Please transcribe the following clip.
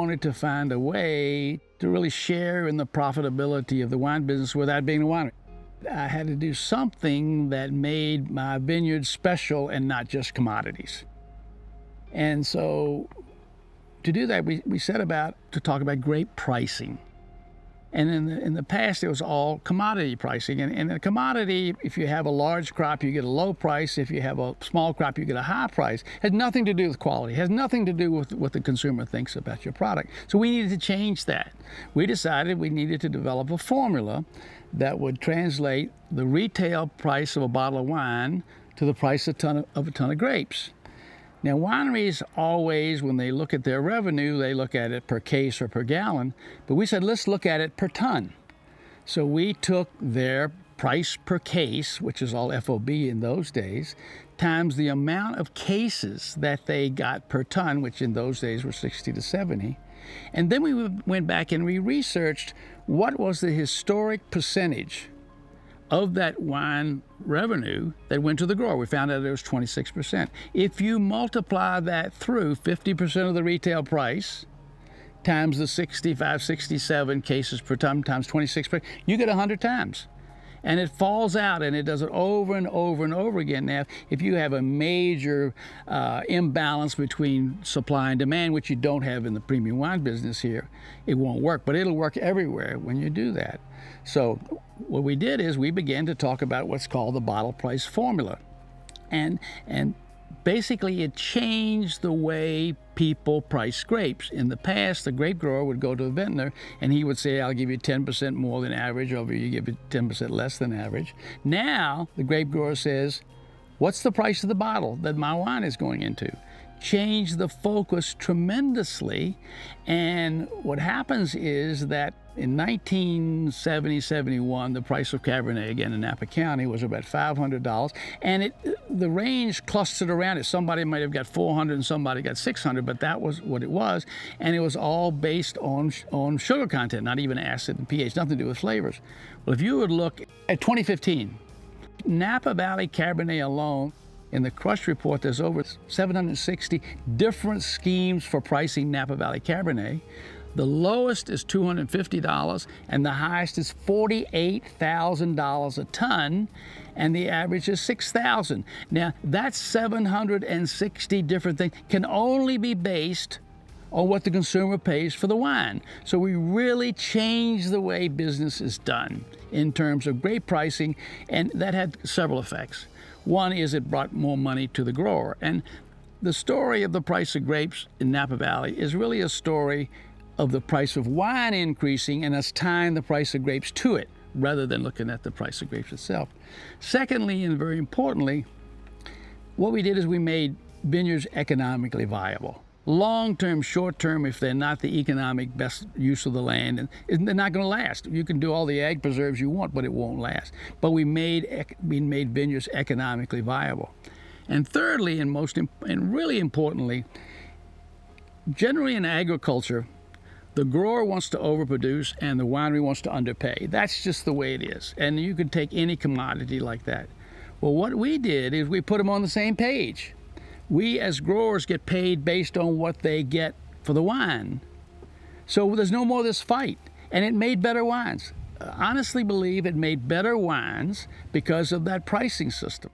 wanted to find a way to really share in the profitability of the wine business without being a winery. I had to do something that made my vineyards special and not just commodities. And so to do that, we set about to talk about grape pricing. And in the past, it was all commodity pricing. And in a commodity, if you have a large crop, you get a low price. If you have a small crop, you get a high price. It has nothing to do with quality. It has nothing to do with what the consumer thinks about your product. So we needed to change that. We decided we needed to develop a formula that would translate the retail price of a bottle of wine to the price of a ton of grapes. Now, wineries always, when they look at their revenue, they look at it per case or per gallon, but we said, let's look at it per ton. So we took their price per case, which is all FOB in those days, times the amount of cases that they got per ton, which in those days were 60 to 70. And then we went back and we researched what was the historic percentage of that wine revenue that went to the grower. We found out it was 26%. If you multiply that through 50% of the retail price times the 65, 67 cases per ton times 26%, you get 100 times. And it falls out, and it does it over and over and over again. Now, if you have a major imbalance between supply and demand, which you don't have in the premium wine business here, it won't work. But it'll work everywhere when you do that. So what we did is we began to talk about what's called the bottle price formula. And basically, it changed the way people price grapes. In the past, the grape grower would go to a vintner and he would say, I'll give you 10% more than average, or you give it 10% less than average. Now, the grape grower says, what's the price of the bottle that my wine is going into? Change the focus tremendously. And what happens is that in 1970-71, the price of Cabernet, again in Napa County, was about $500. And the range clustered around it. Somebody might have got 400 and somebody got 600, but that was what it was. And it was all based on sugar content, not even acid and pH, nothing to do with flavors. Well, if you would look at 2015, Napa Valley Cabernet alone, in the Crush report, there's over 760 different schemes for pricing Napa Valley Cabernet. The lowest is $250, and the highest is $48,000 a ton, and the average is $6,000. Now, that's 760 different things, can only be based on what the consumer pays for the wine. So we really changed the way business is done in terms of grape pricing, and that had several effects. One is it brought more money to the grower. And the story of the price of grapes in Napa Valley is really a story of the price of wine increasing and us tying the price of grapes to it, rather than looking at the price of grapes itself. Secondly, and very importantly, what we did is we made vineyards economically viable. Long-term, short-term, if they're not the economic best use of the land, and they're not going to last. You can do all the ag preserves you want, but it won't last. But we made vineyards economically viable. And thirdly, and really importantly, generally in agriculture, the grower wants to overproduce and the winery wants to underpay. That's just the way it is. And you can take any commodity like that. Well, what we did is we put them on the same page. We as growers get paid based on what they get for the wine. So there's no more of this fight. And it made better wines. I honestly believe it made better wines because of that pricing system.